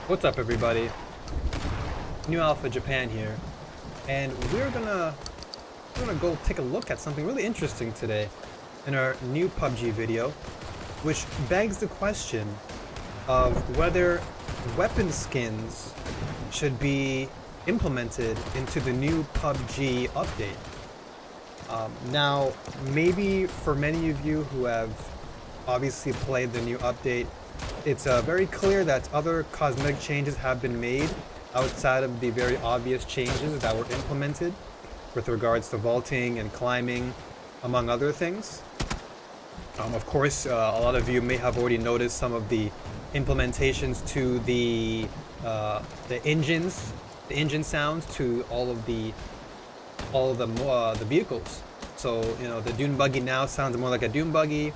What's up, everybody? New Alpha Japan here, and we're gonna go take a look at something really interesting today in our new PUBG video, which begs the question of whether weapon skins should be implemented into the new PUBG update. Now, maybe for many of you who have obviously played the new update, it's very clear that other cosmetic changes have been made outside of the very obvious changes that were implemented with regards to vaulting and climbing, among other things. Of course, a lot of you may have already noticed some of the implementations to the engine sounds to all of the vehicles. So the dune buggy now sounds more like a dune buggy.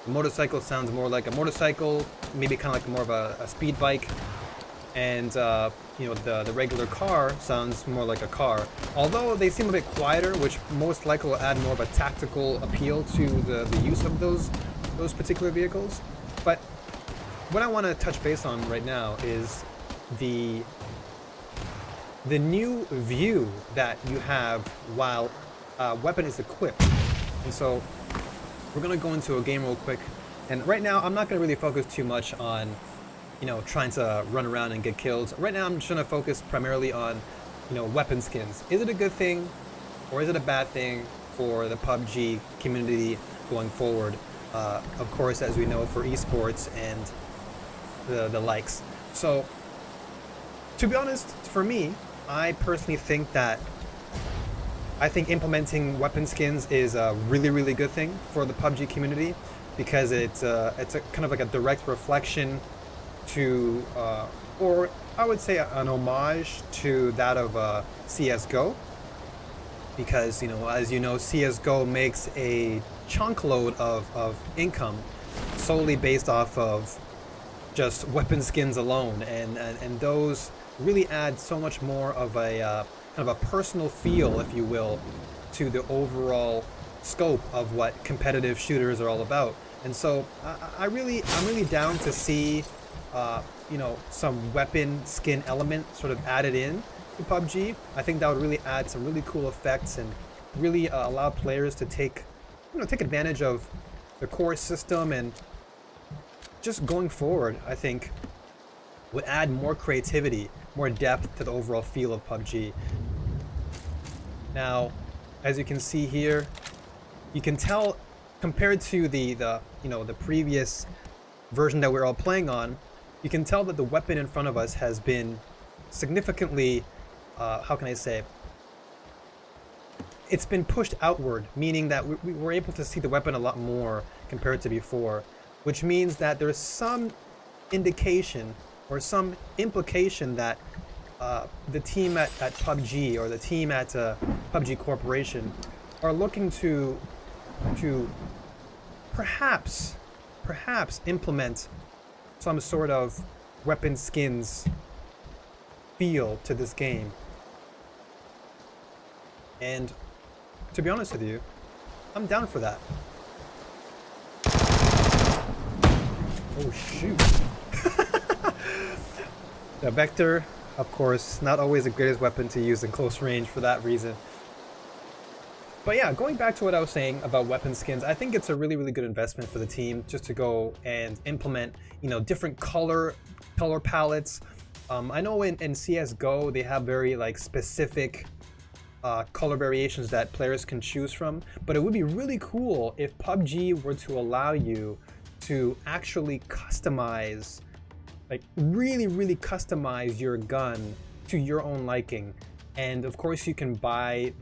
The motorcycle sounds more like a motorcycle, maybe kind of like more of a speed bike, and the regular car sounds more like a car. Although they seem a bit quieter, which most likely will add more of a tactical appeal to the use of those particular vehicles. But what I want to touch base on right now is the new view that you have while a weapon is equipped. And so we're gonna go into a game real quick, and right now I'm not gonna really focus too much on trying to run around and get kills. Right now I'm just gonna focus primarily on weapon skins. Is it a good thing or is it a bad thing for the PUBG community going forward? Of course, as we know, for esports and the likes. So to be honest, for me, I personally think that implementing weapon skins is a really good thing for the PUBG community, because it's a kind of like a direct reflection to, or I would say an homage to that of CSGO, because as you know, CSGO makes a chunk load of income solely based off of just weapon skins alone, and those really add so much more of a kind of a personal feel, if you will, to the overall scope of what competitive shooters are all about. And so I'm really down to see some weapon skin element sort of added in to PUBG. I think that would really add some really cool effects and really allow players to take advantage of the core system, and just going forward, I think would add more creativity, more depth to the overall feel of PUBG. Now, as you can see here, you can tell compared to the previous version that we're all playing on, you can tell that the weapon in front of us has been significantly, how can I say, it's been pushed outward, meaning that we were able to see the weapon a lot more compared to before, which means that there's some indication or some implication that the team at PUBG, or the team at PUBG Corporation, are looking to perhaps implement some sort of weapon skins feel to this game. And to be honest with you, I'm down for that. Oh shoot. The Vector, of course, not always the greatest weapon to use in close range for that reason. But yeah, going back to what I was saying about weapon skins, I think it's a really good investment for the team just to go and implement, different color palettes. I know in CSGO they have very specific color variations that players can choose from, but it would be really cool if PUBG were to allow you to actually customize, really customize your gun to your own liking. And of course, you can buy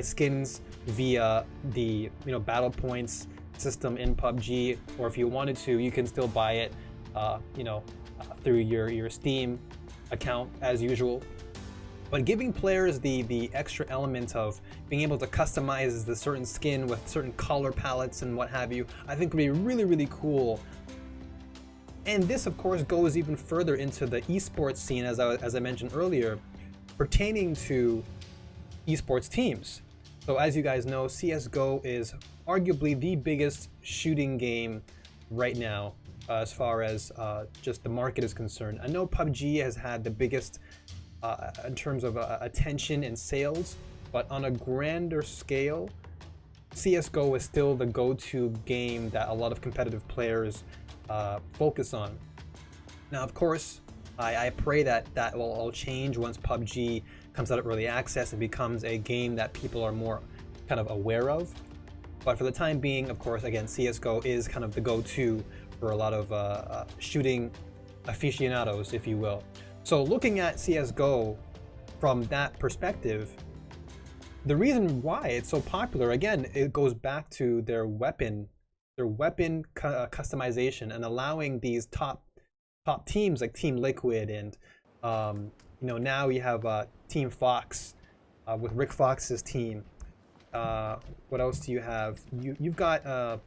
skins via the battle points system in PUBG, or if you wanted to, you can still buy it through your Steam account as usual. But giving players the extra element of being able to customize the certain skin with certain color palettes and what have you, I think would be really cool. And this, of course, goes even further into the esports scene, as I mentioned earlier, pertaining to esports teams. So as you guys know, CSGO is arguably the biggest shooting game right now as far as just the market is concerned. I know PUBG has had the biggest in terms of attention and sales, but on a grander scale, CSGO is still the go-to game that a lot of competitive players focus on. Now, of course, I pray that that will all change once PUBG comes out of early access and becomes a game that people are more kind of aware of. But for the time being, of course, again, CSGO is kind of the go-to for a lot of shooting aficionados, if you will. So looking at CSGO from that perspective, the reason why it's so popular, again, it goes back to their weapon customization and allowing these top teams like Team Liquid and you know, now you have Team Fox with Rick Fox's team. What else do you have? You've got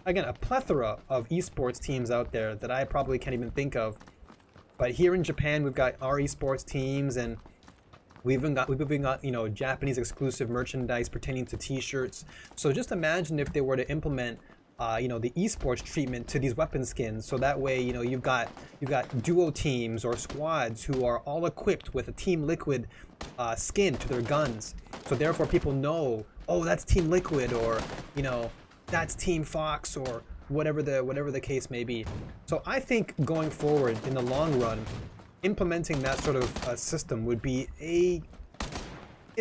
again a plethora of esports teams out there that I probably can't even think of. But here in Japan, we've got our esports teams, and we've even got you know, Japanese exclusive merchandise pertaining to T-shirts. So just imagine if they were to implement you know, the esports treatment to these weapon skins, so that way, you know, you've got duo teams or squads who are all equipped with a Team Liquid skin to their guns. So therefore, people know, oh, that's Team Liquid, or you know, that's Team Fox, or whatever the case may be. So I think going forward in the long run, implementing that sort of system would be an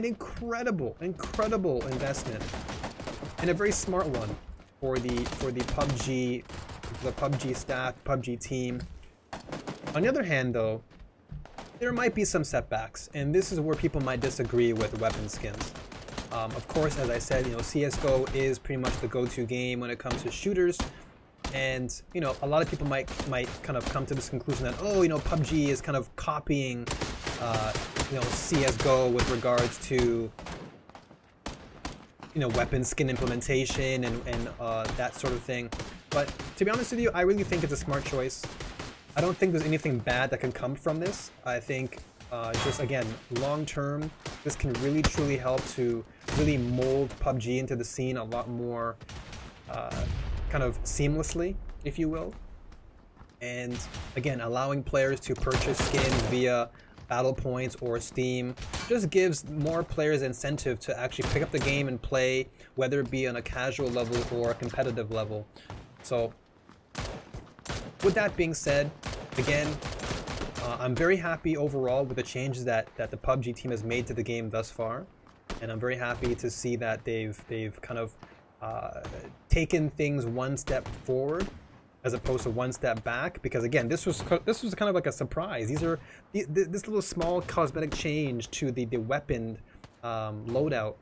incredible investment, and a very smart one for the PUBG staff, PUBG team. On the other hand, though, there might be some setbacks, and this is where people might disagree with weapon skins. Of course, as I said, you know, CSGO is pretty much the go-to game when it comes to shooters, and you know, a lot of people might kind of come to this conclusion that, oh, you know, PUBG is kind of copying you know, CSGO with regards to, you know, weapon skin implementation and that sort of thing. But to be honest with you, I really think it's a smart choice. I don't think there's anything bad that can come from this. I think just, again, long term, this can really truly help to really mold PUBG into the scene a lot more kind of seamlessly, if you will. And again, allowing players to purchase skins via Battle Points or Steam just gives more players incentive to actually pick up the game and play, whether it be on a casual level or a competitive level. So with that being said, again, I'm very happy overall with the changes that the PUBG team has made to the game thus far, and I'm very happy to see that they've kind of taken things one step forward as opposed to one step back, because again, this was kind of like a surprise. This little small cosmetic change to the weapon loadout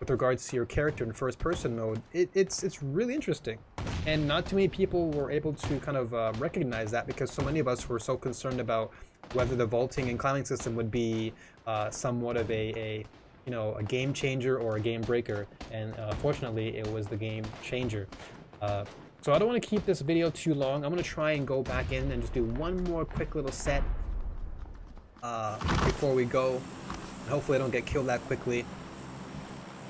with regards to your character in first person mode. It's really interesting, and not too many people were able to kind of recognize that, because so many of us were so concerned about whether the vaulting and climbing system would be somewhat of a you know, a game changer or a game breaker, and fortunately it was the game changer. So I don't want to keep this video too long. I'm going to try and go back in and just do one more quick little set before we go. And hopefully I don't get killed that quickly.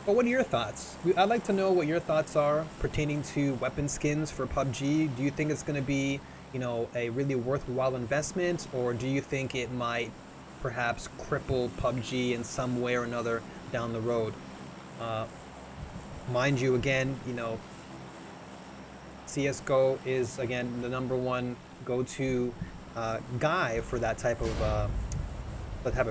But what are your thoughts? I'd like to know what your thoughts are pertaining to weapon skins for PUBG. Do you think it's going to be, you know, a really worthwhile investment, or do you think it might perhaps cripple PUBG in some way or another down the road? Mind you, again, you know, CSGO is, again, the #1 go-to guy for that type of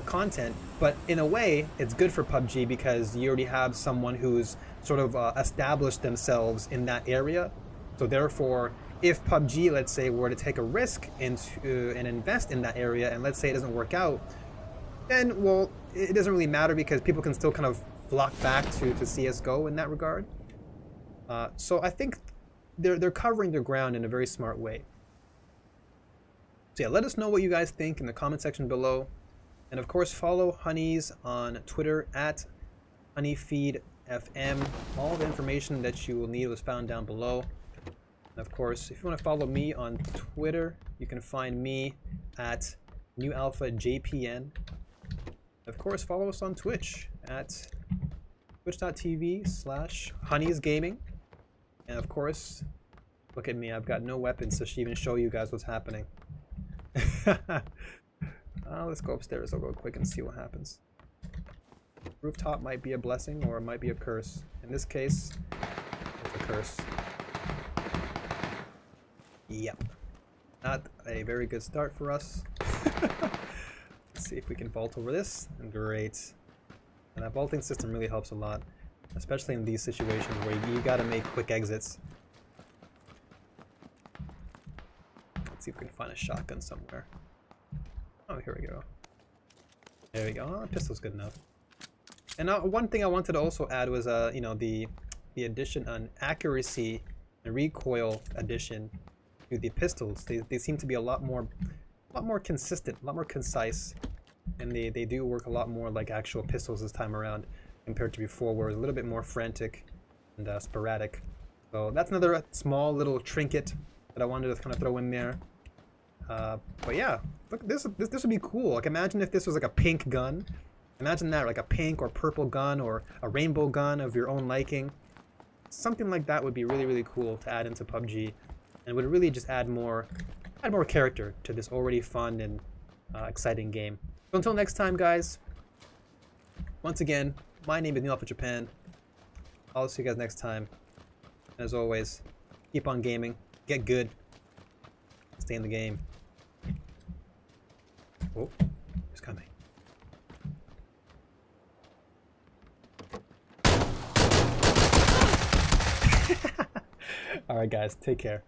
content. But in a way, it's good for PUBG because you already have someone who's sort of established themselves in that area. So therefore, if PUBG, let's say, were to take a risk into and invest in that area, and let's say it doesn't work out, then, well, it doesn't really matter, because people can still kind of flock back to CSGO in that regard. So I think they're covering their ground in a very smart way. So yeah, let us know what you guys think in the comment section below. And of course, follow Honeys on Twitter at HoneyFeedFM. All the information that you will need was found down below. And of course, if you want to follow me on Twitter, you can find me at NewAlphaJPN. Of course, follow us on Twitch at twitch.tv/HoneysGaming. And of course, Look at me, I've got no weapons to even show you guys what's happening. Let's go upstairs real quick and see what happens. Rooftop might be a blessing or it might be a curse. In this case, it's a curse. Yep. Not a very good start for us. Let's see if we can vault over this. Great. And that vaulting system really helps a lot, especially in these situations where you gotta make quick exits. Let's see if we can find a shotgun somewhere. Oh, here we go. There we go. Oh, pistol's good enough. And one thing I wanted to also add was, you know, the addition on accuracy and recoil addition to the pistols. They seem to be a lot more consistent, a lot more concise, and they do work a lot more like actual pistols this time around compared to before, where it was a little bit more frantic and sporadic. So that's another small little trinket that I wanted to kind of throw in there. But yeah, look, this would be cool. Like, imagine if this was like a pink gun. Imagine that, like a pink or purple gun or a rainbow gun of your own liking. Something like that would be really, really cool to add into PUBG, and would really just add more character to this already fun and exciting game. So until next time, guys. Once again, my name is Neil for Japan. I'll see you guys next time. And as always, keep on gaming, get good, stay in the game. Oh, he's coming. Alright guys, take care.